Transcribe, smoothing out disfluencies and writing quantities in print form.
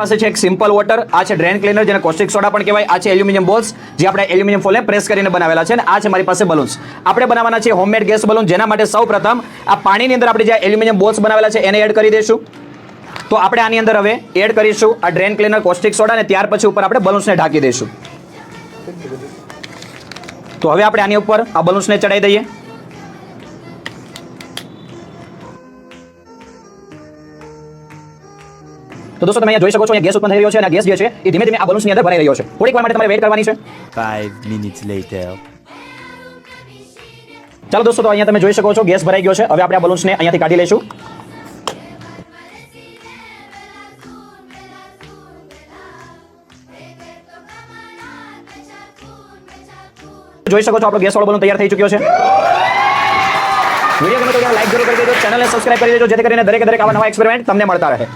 પાસે છે એક સિમ્પલ વોટર, આ છે ડ્રેન ક્લીનર જેને કોસ્ટિક સોડા પણ કહેવાય, આ છે એલ્યુમિનિયમ બોલ્સ જે આપણે એલ્યુમિનિયમ ફોઇલને પ્રેસ કરીને બનાવેલા છે, અને આ છે મારી પાસે બલૂન્સ. આપણે બનાવવાના છે હોમમેડ ગેસ બલૂન, જેના માટે સૌપ્રથમ આ પાણીની અંદર આપણે જે એલ્યુમિનિયમ બોલ્સ બનાવેલા છે એને એડ કરી દઈશું. તો આપણે આની અંદર હવે એડ કરીશું આ ડ્રેન ક્લીનર કોસ્ટિક સોડા, અને ત્યાર પછી ઉપર આપણે બલૂન્સને ઢાંકી દઈશું. તો હવે આપણે આની ઉપર આ બલૂન્સને ચડાવી દઈએ. તો દોસ્તો તમે અહીંયા જોઈ શકો છો, અહીંયા ગેસ ઉત્પન્ન થઈ રહ્યો છે, અને ગેસ જે છે એ ધીમે ધીમે આ બલૂન્સની અંદર ભરાઈ રહ્યો છે. થોડીક વાર માટે તમારે વેઇટ કરવાની છે. 5 minutes later. ચાલો દોસ્તો, તો અહીંયા તમે જોઈ શકો છો ગેસ ભરાઈ ગયો છે. હવે આપણે આ બલૂન્સને અહીંયાથી કાઢી લઈશું. જોઈ શકો છો આપણો ગેસ વાળો બલૂન તૈયાર થઈ ચૂક્યો છે. વિડીયો ગમે તો લાઈક જરૂર કરી દેજો, ચેનલને સબસ્ક્રાઇબ કરી દેજો, જેથી કરીને દરેક આવા નવા એક્સપેરિમેન્ટ તમને મળતા રહે.